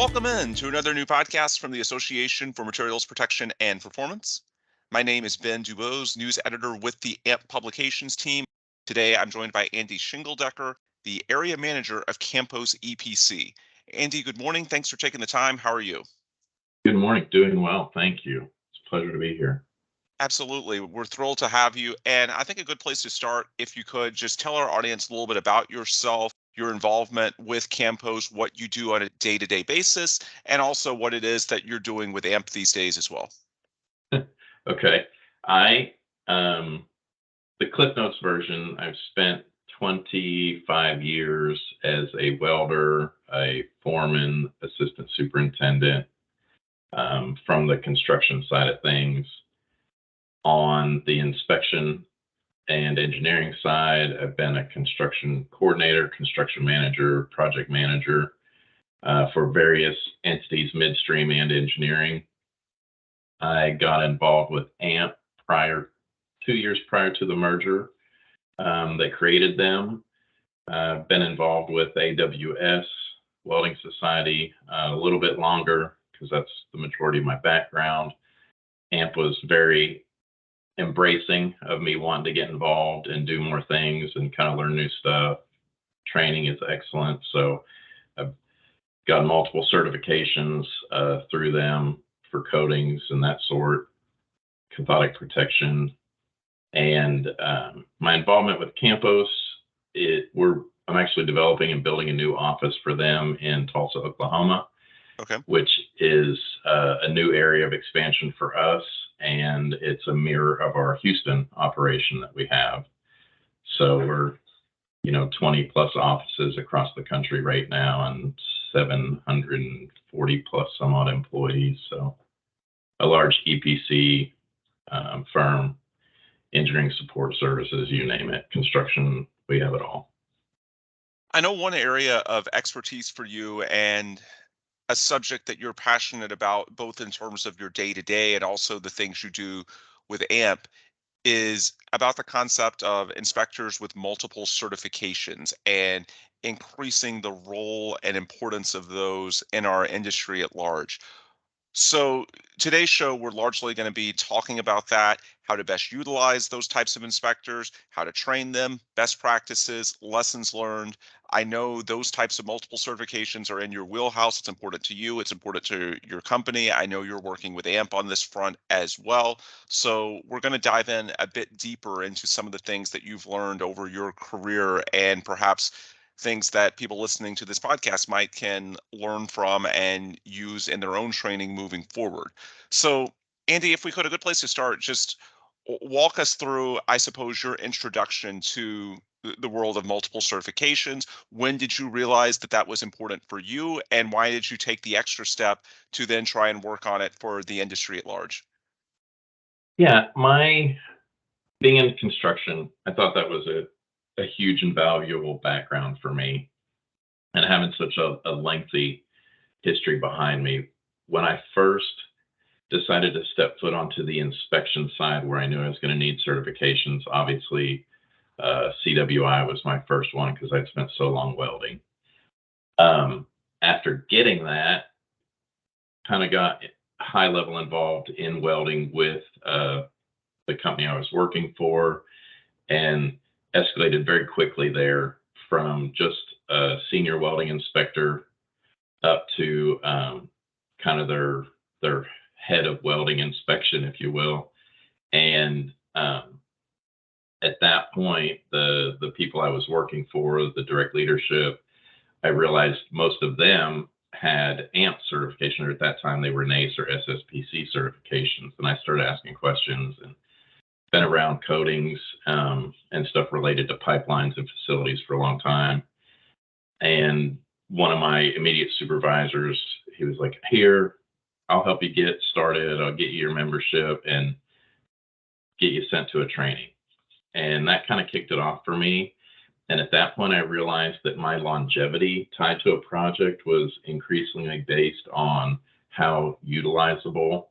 Welcome in to another new podcast from the Association for Materials Protection and Performance. My name is Ben Dubose, news editor with the AMP Publications team. Today I'm joined by Andy Shingledecker, the area manager of Campos EPC. Andy, good morning. Thanks for taking the time. How are you? Good morning. Doing well. Thank you. It's a pleasure to be here. Absolutely. We're thrilled to have you. And I think a good place to start, if you could, just tell our audience a little bit about yourself, your involvement with Campos, what you do on a day-to-day basis, and also what it is that you're doing with AMP these days as well. Okay. I the Cliff Notes version, I've spent 25 years as a welder, a foreman, assistant superintendent, from the construction side of things. On the inspection and engineering side, I've been a construction coordinator, construction manager, project manager for various entities, midstream and engineering. I got involved with AMP 2 years prior to the merger that created them. Been involved with AWS, Welding Society, a little bit longer because that's the majority of my background. AMP was very embracing of me wanting to get involved and do more things and kind of learn new stuff. Training is excellent. So I've gotten multiple certifications through them for coatings and that sort, cathodic protection. And my involvement with Campos, I'm actually developing and building a new office for them in Tulsa, Oklahoma, Okay. which is a new area of expansion for us. And it's a mirror of our Houston operation that we have. So we're 20 plus offices across the country right now and 740 plus some odd employees. So a large EPC firm, engineering support services, you name it, construction, we have it all. I know one area of expertise for you and a subject that you're passionate about, both in terms of your day to day and also the things you do with AMP, is about the concept of inspectors with multiple certifications and increasing the role and importance of those in our industry at large. So today's show, we're largely going to be talking about that, how to best utilize those types of inspectors, how to train them, best practices, lessons learned. I know those types of multiple certifications are in your wheelhouse. It's important to you. It's important to your company. I know you're working with AMP on this front as well. So we're going to dive in a bit deeper into some of the things that you've learned over your career and perhaps things that people listening to this podcast might can learn from and use in their own training moving forward. So, Andy, if we could, a good place to start, just walk us through, I suppose, your introduction to the world of multiple certifications. When did you realize that that was important for you, and why did you take the extra step to then try and work on it for the industry at large? Yeah, my being in construction, I thought that was a huge and valuable background for me. And having such a lengthy history behind me, when I first decided to step foot onto the inspection side where I knew I was going to need certifications, obviously CWI was my first one because I'd spent so long welding. After getting that, kind of got high level involved in welding with the company I was working for and escalated very quickly there from just a senior welding inspector up to kind of their head of welding inspection, if you will. And at that point, the people I was working for, the direct leadership, I realized most of them had AMP certification, or at that time they were NACE or SSPC certifications. And I started asking questions and been around coatings and stuff related to pipelines and facilities for a long time. And one of my immediate supervisors, he was like, "Here, I'll help you get started. I'll get you your membership and get you sent to a training." And that kind of kicked it off for me. And at that point, I realized that my longevity tied to a project was increasingly based on how utilizable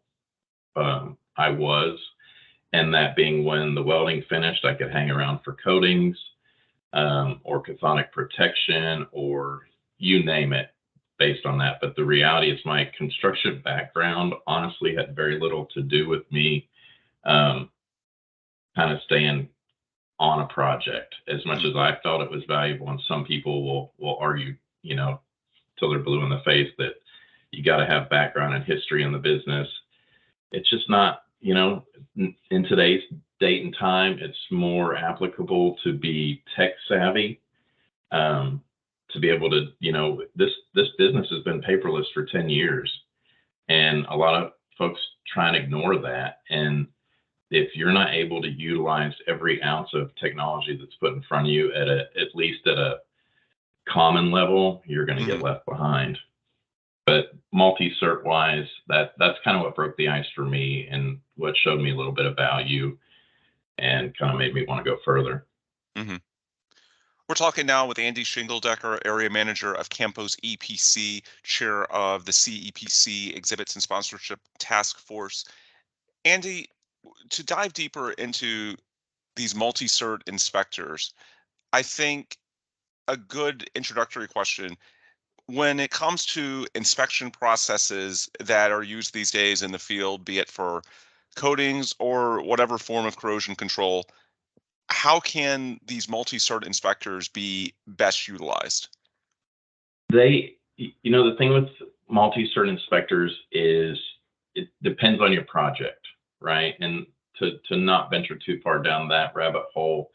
I was. And that being when the welding finished, I could hang around for coatings or cathodic protection or you name it. based on that. But the reality is my construction background honestly had very little to do with me um, kind of staying on a project as much Mhm. as I felt it was valuable. And some people will argue, till they're blue in the face that you got to have background and history in the business. It's just not, in today's date and time, it's more applicable to be tech savvy, um, to be able to, this business has been paperless for 10 years, and a lot of folks try and ignore that. And if you're not able to utilize every ounce of technology that's put in front of you at least at a common level, you're going to get Mhm. left behind. But multi-cert wise, that's kind of what broke the ice for me and what showed me a little bit of value and kind of made me want to go further. Mhm. We're talking now with Andy Shingledecker, area manager of Campos EPC, chair of the CEPC Exhibits and Sponsorship Task Force. Andy, to dive deeper into these multi-cert inspectors, I think a good introductory question when it comes to inspection processes that are used these days in the field, be it for coatings or whatever form of corrosion control, how can these multi-cert inspectors be best utilized? The thing with multi-cert inspectors is it depends on your project, right? And to not venture too far down that rabbit hole,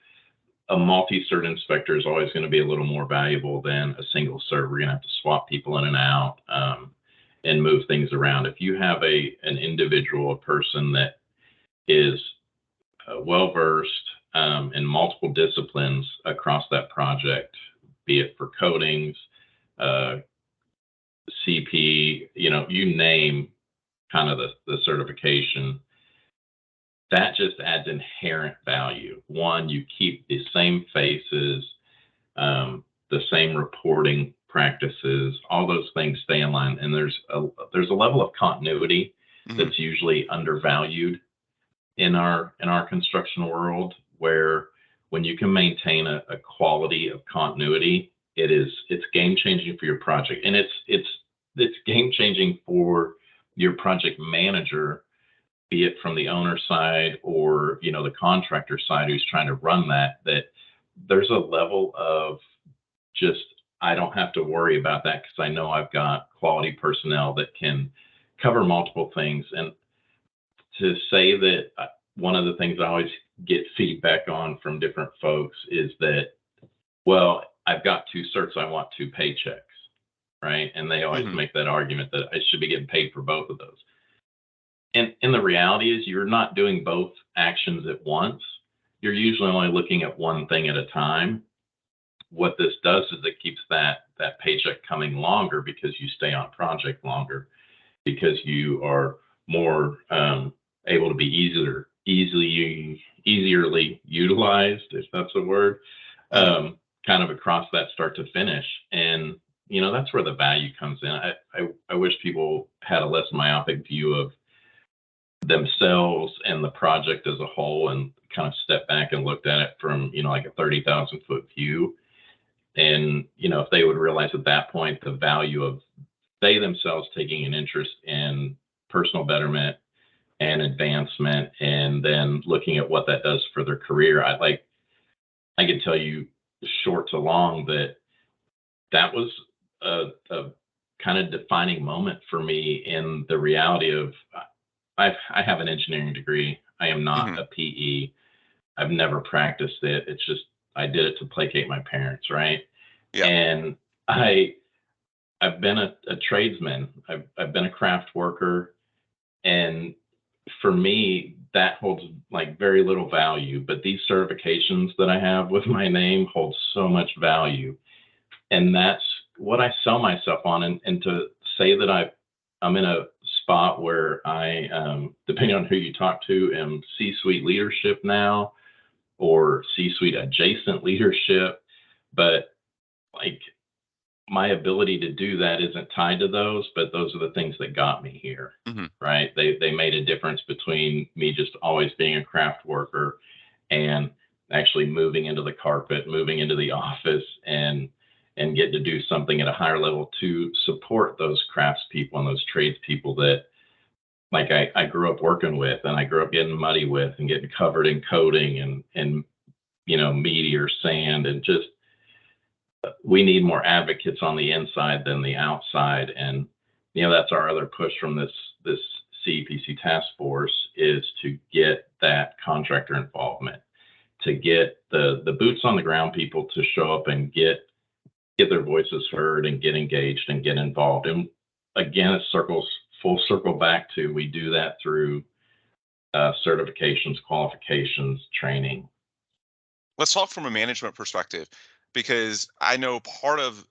a multi-cert inspector is always going to be a little more valuable than a single cert. We're going to have to swap people in and out, and move things around. If you have an individual, a person that is well versed in multiple disciplines across that project, be it for coatings, uh, CP, you name kind of the certification, that just adds inherent value. One, you keep the same faces, the same reporting practices, all those things stay in line, and there's a level of continuity Hmm. that's usually undervalued in our construction world, where when you can maintain a quality of continuity, it's game changing for your project, and it's game changing for your project manager, be it from the owner side or the contractor side who's trying to run that there's a level of just, I don't have to worry about that because I know I've got quality personnel that can cover multiple things. And to say that, one of the things I always get feedback on from different folks is that, well, I've got two certs, I want two paychecks, right? And they always Hmm. make that argument that I should be getting paid for both of those. And the reality is you're not doing both actions at once. You're usually only looking at one thing at a time. What this does is it keeps that paycheck coming longer because you stay on project longer, because you are more able to be easierly utilized, if that's a word, Hmm. kind of across that start to finish. And that's where the value comes in. I wish people had a less myopic view of themselves and the project as a whole, and kind of step back and looked at it from like a 30,000 foot view. And if they would realize at that point the value of they themselves taking an interest in personal betterment and advancement, and then looking at what that does for their career, I can tell you short to long that that was a kind of defining moment for me in the reality of, I have an engineering degree. I am not Hmm. a PE. I've never practiced it. It's just I did it to placate my parents, right? Yeah. And I've been a tradesman. I've been a craft worker, and for me that holds like very little value. But these certifications that I have with my name hold so much value, and that's what I sell myself on. And to say that I'm in a spot where I, depending on who you talk to, am C-suite leadership now, or C-suite adjacent leadership, but like my ability to do that isn't tied to those, but those are the things that got me here, Hmm. right? They made a difference between me just always being a craft worker and actually moving into the carpet, moving into the office, and get to do something at a higher level to support those craftspeople and those tradespeople that like I grew up working with, and I grew up getting muddy with and getting covered in coating and meteor sand, and just we need more advocates on the inside than the outside. And that's our other push from this CEPC task force, is to get that contractor involvement, to get the boots on the ground people to show up and get their voices heard and get engaged and get involved. And again, it full circle back to, we do that through certifications, qualifications, training. Let's talk from a management perspective, because I know part of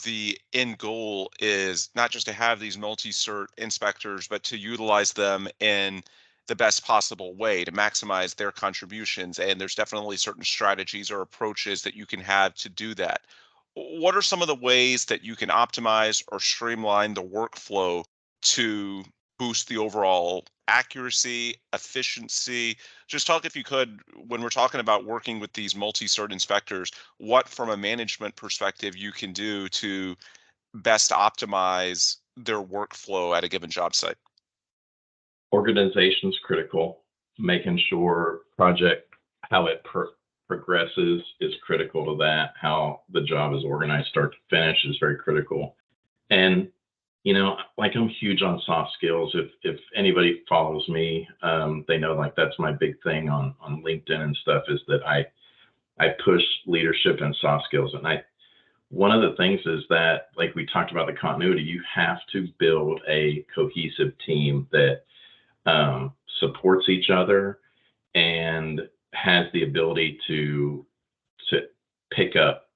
the end goal is not just to have these multi-cert inspectors, but to utilize them in the best possible way to maximize their contributions. And there's definitely certain strategies or approaches that you can have to do that. What are some of the ways that you can optimize or streamline the workflow to boost the overall accuracy, efficiency? Just talk, if you could, when we're talking about working with these multi-cert inspectors, what from a management perspective you can do to best optimize their workflow at a given job site. Organization's critical. Making sure project, how it progresses is critical to that. How the job is organized start to finish is very critical. And like, I'm huge on soft skills. If anybody follows me, they know, like, that's my big thing on LinkedIn and stuff, is that I push leadership and soft skills. And one of the things is that, like we talked about, the continuity, you have to build a cohesive team that supports each other and has the ability to pick up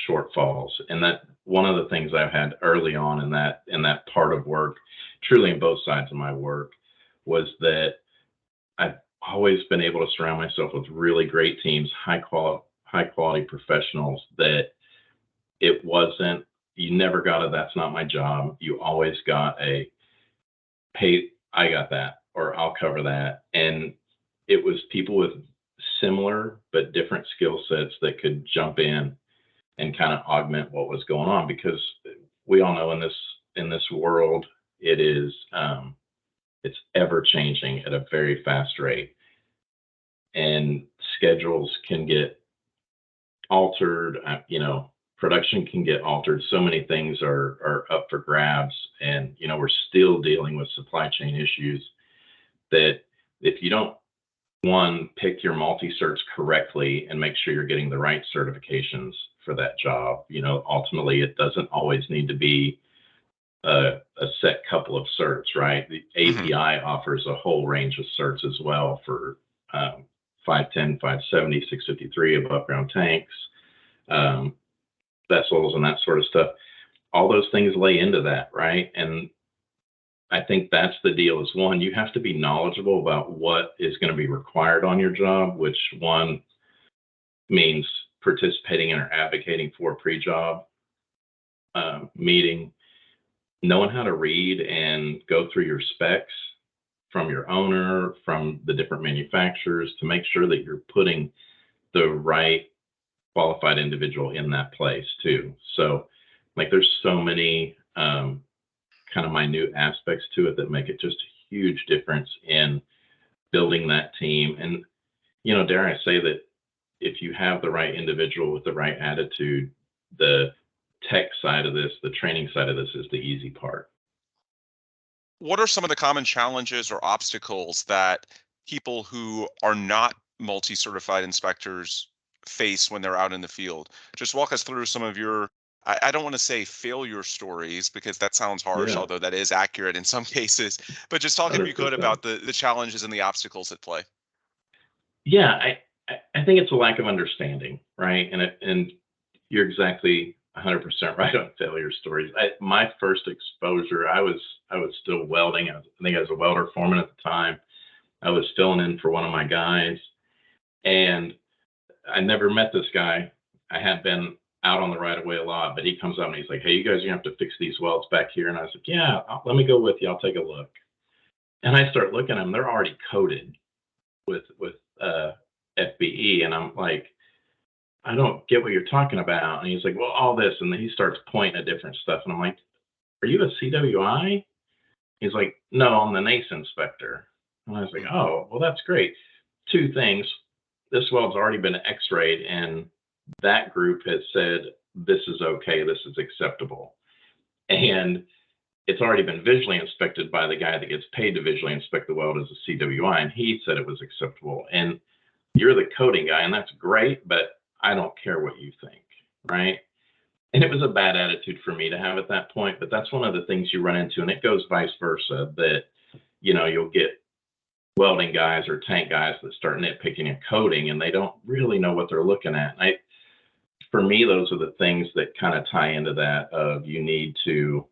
shortfalls. And that one of the things I've had early on in that part of work, truly in both sides of my work, was that I've always been able to surround myself with really great teams, high quality professionals, that it wasn't, you never got a "that's not my job." You always got a "hey, I got that," or "I'll cover that." And it was people with similar but different skill sets that could jump in and kind of augment what was going on, because we all know in this world, it is it's ever changing at a very fast rate, and schedules can get altered. Production can get altered. So many things are up for grabs, and we're still dealing with supply chain issues. That if you don't, one, pick your multi-certs correctly and make sure you're getting the right certifications for that job. Ultimately, it doesn't always need to be a set couple of certs, right? The API offers a whole range of certs as well for 510, 570, 653 above ground tanks, vessels, and that sort of stuff. All those things lay into that, right? And I think that's the deal, is one, you have to be knowledgeable about what is going to be required on your job, which one means participating in or advocating for a pre-job meeting, knowing how to read and go through your specs from your owner, from the different manufacturers, to make sure that you're putting the right qualified individual in that place too. So, like, there's so many kind of minute aspects to it that make it just a huge difference in building that team. And dare I say that if you have the right individual with the right attitude, the tech side of this, the training side of this, is the easy part. What are some of the common challenges or obstacles that people who are not multi-certified inspectors face when they're out in the field? Just walk us through some of your, I don't want to say failure stories, because that sounds harsh, Yeah, although that is accurate in some cases. But just talk, if you could, 100%. about the challenges and the obstacles at play. Yeah, I think it's a lack of understanding, right? And you're exactly 100% right on failure stories. My first exposure, I was still welding. I think I was a welder foreman at the time. I was filling in for one of my guys, and I never met this guy. I had been out on the right of way a lot, but he comes up and he's like, "Hey, you guys, you have to fix these welds back here." And I was like, "Yeah, let me go with you. I'll take a look." And I start looking at them. They're already coated with FBE, and I'm like, I don't get what you're talking about. And he's like, well, all this. And then he starts pointing at different stuff. And I'm like, are you a CWI? He's like, no, I'm the NACE inspector. And I was like, Mm. oh, well, that's great. Two things. This weld's already been x-rayed, and that group has said, this is okay, this is acceptable. And it's already been visually inspected by the guy that gets paid to visually inspect the weld as a CWI, and he said it was acceptable. And you're the coding guy, and that's great, but I don't care what you think, right? And it was a bad attitude for me to have at that point, but that's one of the things you run into, and it goes vice versa, that, you'll get welding guys or tank guys that start nitpicking and coding, and they don't really know what they're looking at. For me, those are the things that kind of tie into that of you need to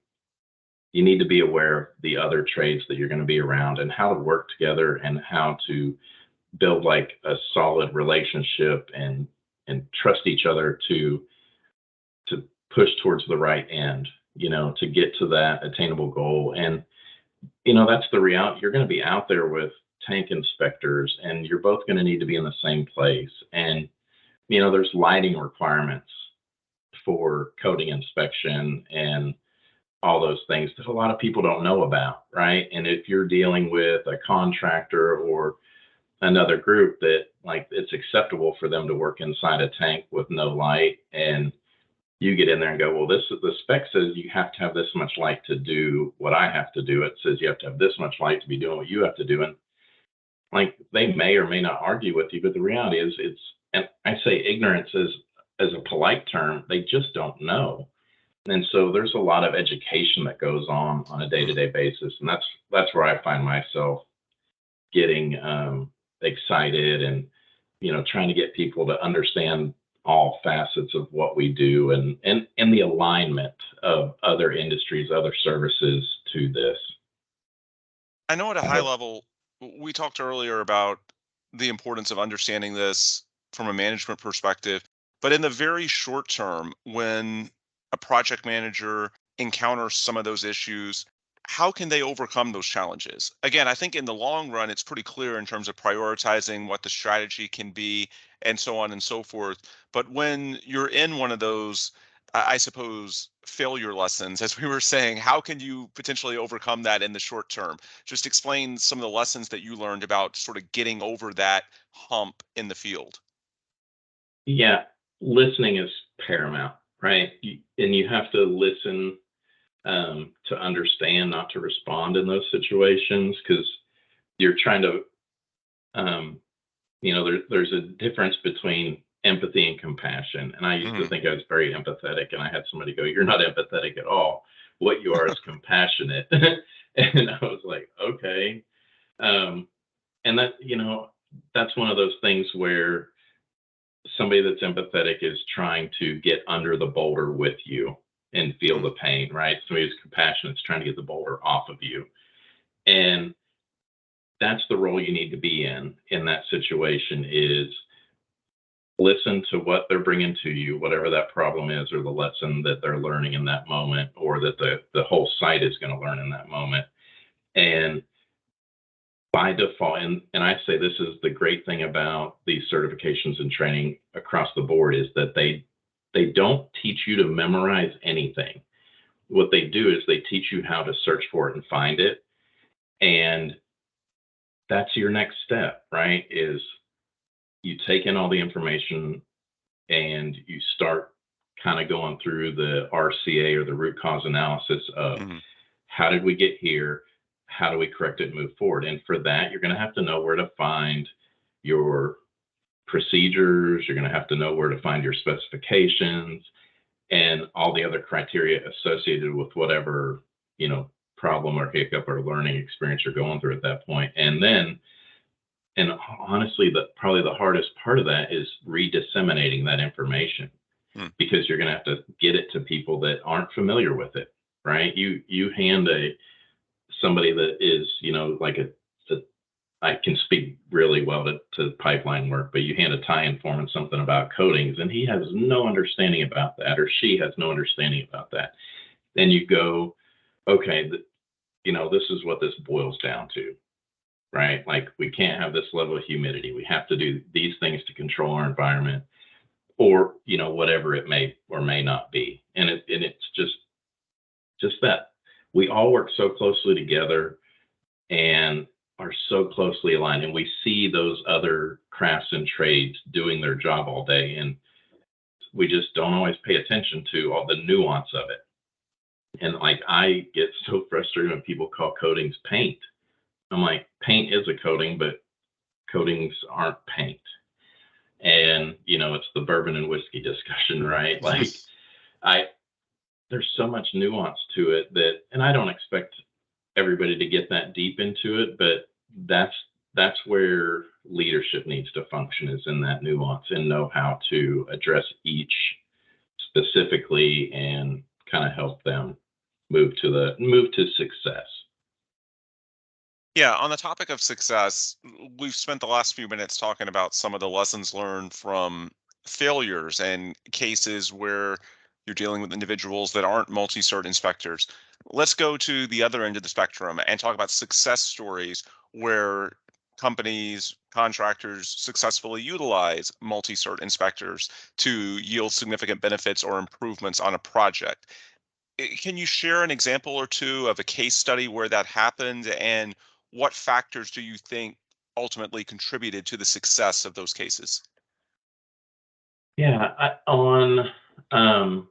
be aware of the other trades that you're going to be around and how to work together and how to build like a solid relationship and trust each other to push towards the right end, to get to that attainable goal. And that's the reality. You're going to be out there with tank inspectors, and you're both going to need to be in the same place. And there's lighting requirements for coating inspection and all those things that a lot of people don't know about, right? And if you're dealing with a contractor or another group that like it's acceptable for them to work inside a tank with no light, and you get in there and go, well, this is the spec says you have to have this much light to do what I have to do. It says you have to have this much light to be doing what you have to do. And like they may or may not argue with you, but the reality is and I say ignorance as a polite term, they just don't know. And so there's a lot of education that goes on a day-to-day basis, and that's where I find myself getting excited and trying to get people to understand all facets of what we do and the alignment of other industries, other services to this. I know at a I high hope. level, we talked earlier about the importance of understanding this from a management perspective, but in the very short term, when a project manager encounters some of those issues, how can they overcome those challenges? Again, I think in the long run, it's pretty clear in terms of prioritizing what the strategy can be and so on and so forth. But when you're in one of those, I suppose, failure lessons, as we were saying, how can you potentially overcome that in the short term? Just explain some of the lessons that you learned about sort of getting over that hump in the field. Yeah, listening is paramount, right? And you have to listen to understand, not to respond in those situations, because you're trying to, um, there's a difference between empathy and compassion. And I used to Hmm. think I was very empathetic, and I had somebody go, "You're not empathetic at all. What you are is compassionate." And I was like, okay. Um, and that's one of those things where somebody that's empathetic is trying to get under the boulder with you and feel Mm. the pain, right? Somebody who's compassionate is trying to get the boulder off of you. And that's the role you need to be in that situation is listen to what they're bringing to you, whatever that problem is or the lesson that they're learning in that moment or that the whole site is going to learn in that moment. And by default, and I say this is the great thing about these certifications and training across the board is that they don't teach you to memorize anything. What they do is they teach you how to search for it and find it. And that's your next step, right? Is you take in all the information and you start kind of going through the RCA or the root cause analysis of Hmm. how did we get here? How do we correct it and move forward? And for that, you're going to have to know where to find your procedures. You're going to have to know where to find your specifications and all the other criteria associated with whatever, problem or hiccup or learning experience you're going through at that point. And honestly, probably the hardest part of that is redisseminating that information Mm. because you're going to have to get it to people that aren't familiar with it, right? You hand somebody that is, like I can speak really well to pipeline work, but you hand a tie-in foreman something about coatings and he has no understanding about that, or she has no understanding about that. Then you go, okay, this is what this boils down to, right? Like we can't have this level of humidity. We have to do these things to control our environment. or whatever it may or may not be. And it's just that we all work so closely together and are so closely aligned, and we see those other crafts and trades doing their job all day, and we just don't always pay attention to all the nuance of it. And like, I get so frustrated when people call coatings paint. I'm like, paint is a coating, but coatings aren't paint. And it's the bourbon and whiskey discussion, right? Like, I there's so much nuance to it that, and I don't expect everybody to get that deep into it, but that's where leadership needs to function, is in that nuance, and know how to address each specifically and kind of help them move to success. Yeah, on the topic of success, we've spent the last few minutes talking about some of the lessons learned from failures and cases where you're dealing with individuals that aren't multi-cert inspectors. Let's go to the other end of the spectrum and talk about success stories where companies, contractors successfully utilize multi-cert inspectors to yield significant benefits or improvements on a project. Can you share an example or two of a case study where that happened, and what factors do you think ultimately contributed to the success of those cases? Yeah, on um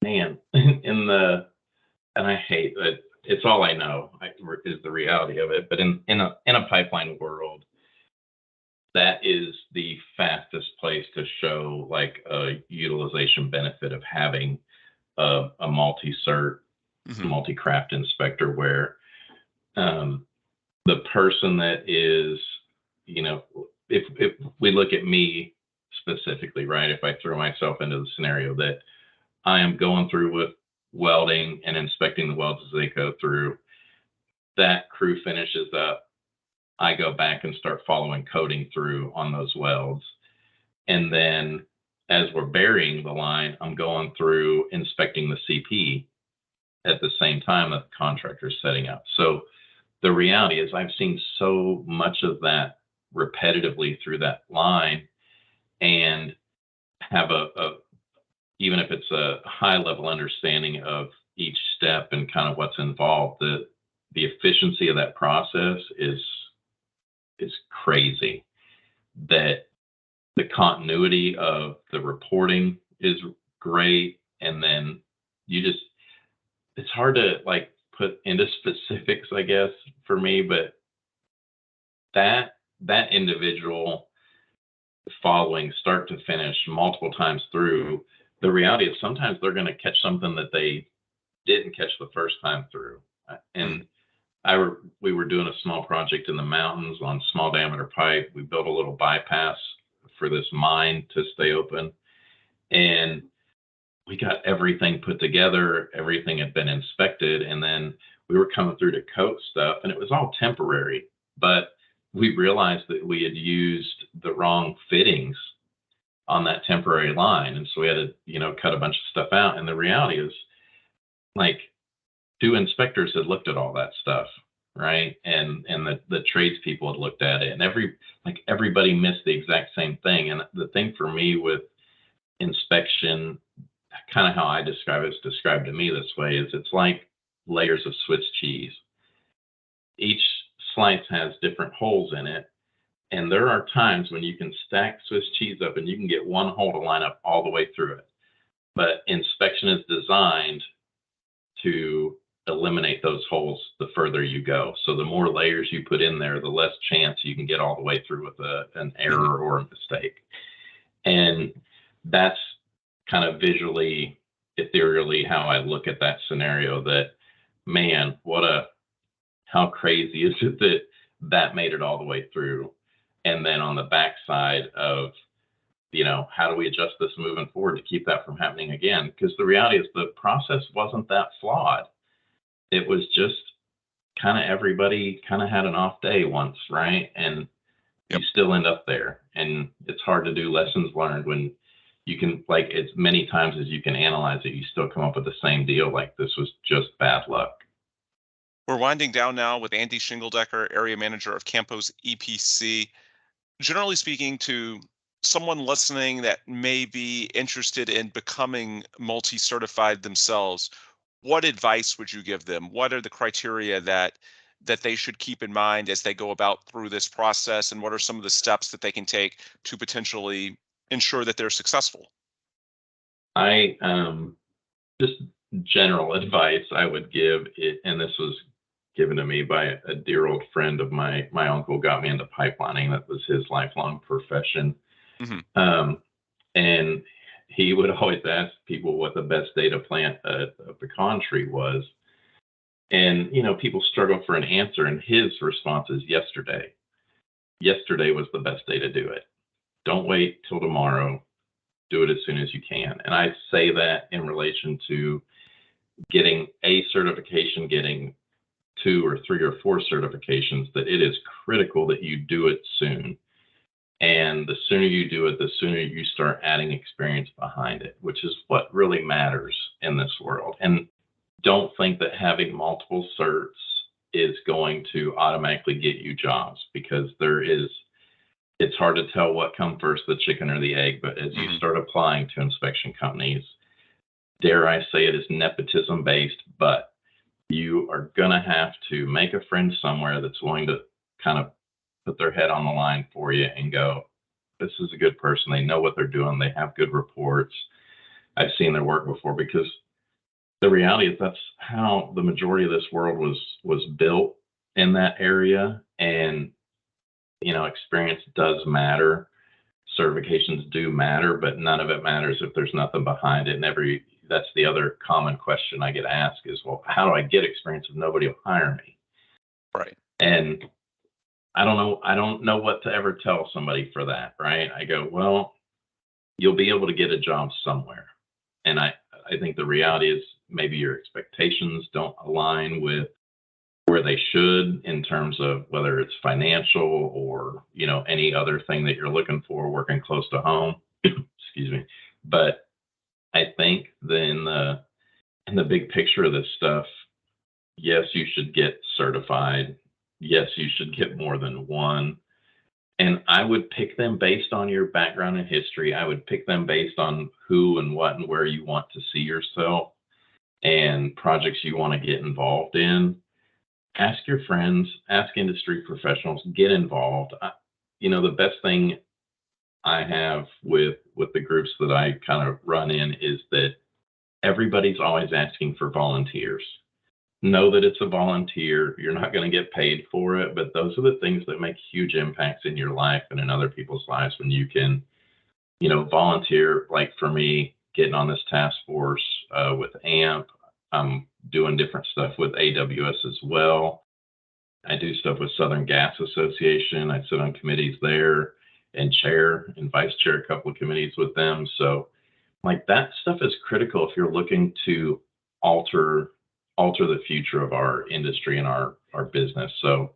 man, in the and I hate that it's all I know, is the reality of it. But in a pipeline world, that is the fastest place to show like a utilization benefit of having a multi-cert, Hmm. multi-craft inspector, where um, the person that is, you know, if we look at me specifically, right? If I throw myself into the scenario that I am going through with welding and inspecting the welds as they go through, that crew finishes up, I go back and start following coding through on those welds. And then as we're burying the line, I'm going through inspecting the CP at the same time that the contractor's setting up. So the reality is, I've seen so much of that repetitively through that line, and have a even if it's a high level understanding of each step and kind of what's involved, the efficiency of that process is crazy. That the continuity of the reporting is great, and then you just it's hard to like put into specifics, I guess, for me, but that individual following start to finish multiple times through, the reality is sometimes they're going to catch something that they didn't catch the first time through. And we were doing a small project in the mountains on small diameter pipe. We built a little bypass for this mine to stay open, and we got everything put together. Everything had been inspected, and then we were coming through to coat stuff, and it was all temporary. But we realized that we had used the wrong fittings on that temporary line, and so we had to, cut a bunch of stuff out. And the reality is, like, two inspectors had looked at all that stuff, right? And the tradespeople had looked at it, and everybody missed the exact same thing. And the thing for me with inspection, kind of how I describe it's described to me this way, is it's like layers of Swiss cheese. Each slice has different holes in it, and there are times when you can stack Swiss cheese up and you can get one hole to line up all the way through it. But inspection is designed to eliminate those holes the further you go. So the more layers you put in there, the less chance you can get all the way through with an Hmm. error or a mistake. And that's kind of visually, ethereally, how I look at that scenario. That, man, how crazy is it that that made it all the way through? And then on the backside of, how do we adjust this moving forward to keep that from happening again? Because the reality is, the process wasn't that flawed. It was just kind of everybody kind of had an off day once, right? And you Yep. still end up there. And it's hard to do lessons learned when you can, like, as many times as you can analyze it, you still come up with the same deal. Like, this was just bad luck. We're winding down now with Andy Shingledecker, area manager of Campos EPC. Generally speaking, to someone listening that may be interested in becoming multi-certified themselves, what advice would you give them? What are the criteria that they should keep in mind as they go about through this process, and what are some of the steps that they can take to potentially ensure that they're successful? I just general advice I would give it, and this was given to me by a dear old friend of my uncle got me into pipelining. That was his lifelong profession. Hmm. Um, and he would always ask people what the best day to plant a pecan tree was. And, people struggle for an answer. And his response is yesterday. Yesterday was the best day to do it. Don't wait till tomorrow. Do it as soon as you can. And I say that in relation to getting a certification, getting two or three or four certifications, that it is critical that you do it soon. And the sooner you do it, the sooner you start adding experience behind it, which is what really matters in this world. And don't think that having multiple certs is going to automatically get you jobs, because it's hard to tell what come first, the chicken or the egg. But as you Hmm. start applying to inspection companies, dare I say it is nepotism based, but you are going to have to make a friend somewhere that's willing to kind of put their head on the line for you and go, this is a good person. They know what they're doing. They have good reports. I've seen their work before, because the reality is that's how the majority of this world was built in that area. And, experience does matter. Certifications do matter, but none of it matters if there's nothing behind it. And that's the other common question I get asked is, well, how do I get experience if nobody will hire me? Right. And I don't know what to ever tell somebody for that, right? I go, well, you'll be able to get a job somewhere. And I think the reality is maybe your expectations don't align with where they should, in terms of whether it's financial or, any other thing that you're looking for working close to home. Excuse me. But I think then in the big picture of this stuff, yes, you should get certified. Yes, you should get more than one. And I would pick them based on your background and history. I would pick them based on who and what and where you want to see yourself and projects you want to get involved in. Ask your friends, ask industry professionals, get involved. The best thing I have with the groups that I kind of run in is that everybody's always asking for volunteers. Know that it's a volunteer. You're not going to get paid for it, but those are the things that make huge impacts in your life and in other people's lives when you can, volunteer. Like for me, getting on this task force with AMP, I'm doing different stuff with AWS as well. I do stuff with Southern Gas Association. I sit on committees there and chair and vice chair a couple of committees with them. So like that stuff is critical if you're looking to alter the future of our industry and our business. So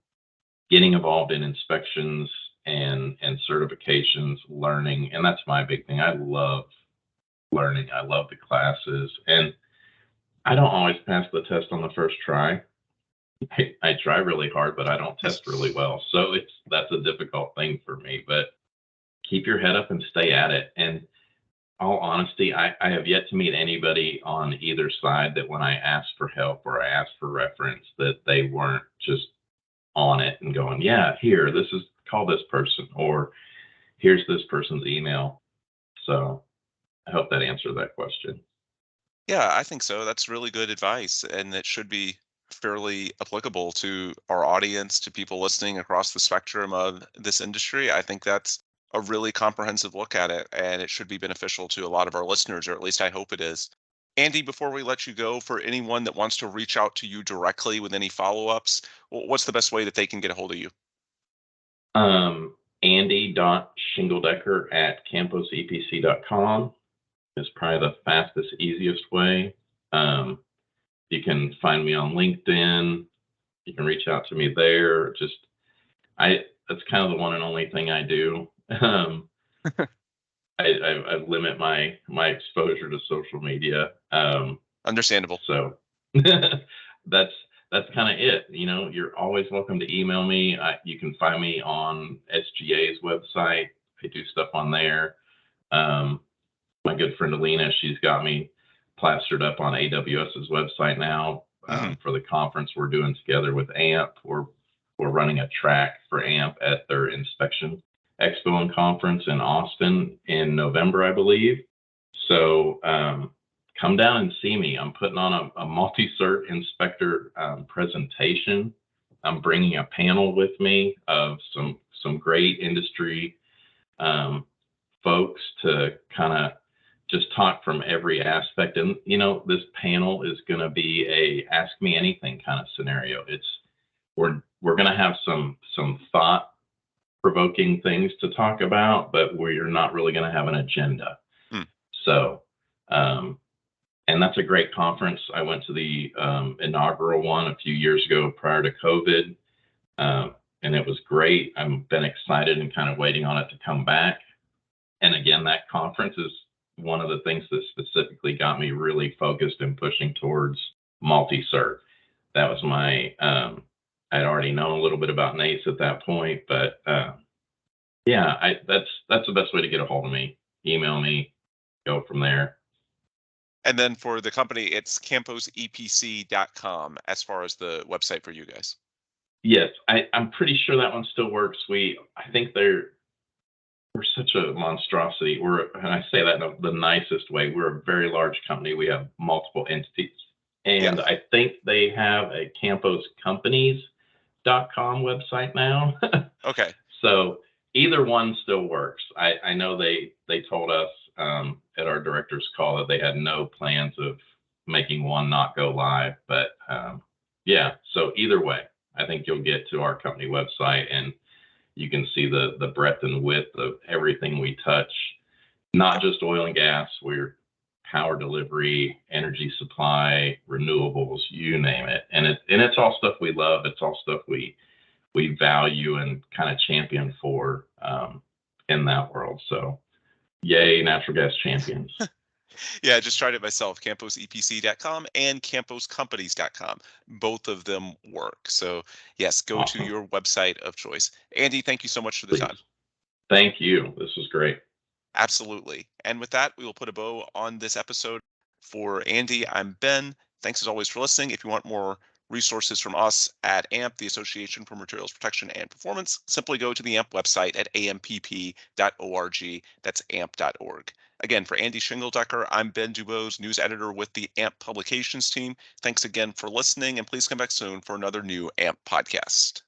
getting involved in inspections and certifications, learning, and that's my big thing. I love learning. I love the classes, and I don't always pass the test on the first try. I try really hard, but I don't test really well. So that's a difficult thing for me. But keep your head up and stay at it. And all honesty, I have yet to meet anybody on either side that when I asked for help or I asked for reference, that they weren't just on it and going, yeah, here, call this person, or here's this person's email. So I hope that answered that question. Yeah, I think so. That's really good advice, and it should be fairly applicable to our audience, to people listening across the spectrum of this industry. I think that's a really comprehensive look at it, and it should be beneficial to a lot of our listeners, or at least I hope it is. Andy, before we let you go, for anyone that wants to reach out to you directly with any follow-ups, what's the best way that they can get a hold of you? Andy.shingledecker at camposepc.com is probably the fastest, easiest way. You can find me on LinkedIn. You can reach out to me there. That's kind of the one and only thing I do. I limit my exposure to social media. Understandable. So that's kind of it. You're always welcome to email me. You can find me on SGA's website, I do stuff on there. Um, my good friend Alina, she's got me plastered up on AWS's website now Hmm. for the conference we're doing together with AMP. We're running a track for AMP at their inspection expo and conference in Austin in November, I believe. So come down and see me. I'm putting on a multi-cert inspector presentation. I'm bringing a panel with me of some great industry folks to kind of just talk from every aspect. And this panel is going to be a ask me anything kind of scenario. We're going to have some thought provoking things to talk about, but we're not really going to have an agenda. Mm. So, and that's a great conference. I went to the inaugural one a few years ago prior to COVID, and it was great. I've been excited and kind of waiting on it to come back. And again, that conference is one of the things that specifically got me really focused and pushing towards multi-cert. That was my, I'd already known a little bit about NACE at that point, but yeah, that's the best way to get a hold of me. Email me, go from there. And then for the company, it's camposepc.com as far as the website for you guys. Yes, I'm pretty sure that one still works. I think we're such a monstrosity. And I say that in the nicest way. We're a very large company. We have multiple entities. Yeah. And I think they have a camposcompanies.com website now. Okay. So either one still works. I know they told us at our director's call that they had no plans of making one not go live. But yeah, so either way, I think you'll get to our company website and you can see the breadth and width of everything we touch, not just oil and gas. We're power delivery, energy supply, renewables, you name it. And it's all stuff we love. It's all stuff we value and kind of champion for in that world. So yay, natural gas champions. Yeah, I just tried it myself, camposepc.com and camposcompanies.com. Both of them work. So, yes, go to Awesome. your website of choice. Andy, thank you so much for the Please. time. Thank you. This was great. Absolutely. And with that, we will put a bow on this episode. For Andy, I'm Ben. Thanks as always for listening. If you want more resources from us at AMP, the Association for Materials Protection and Performance, simply go to the AMP website at ampp.org. That's amp.org. Again, for Andy Shingeldecker, I'm Ben Dubose, news editor with the AMP publications team. Thanks again for listening, and please come back soon for another new AMP podcast.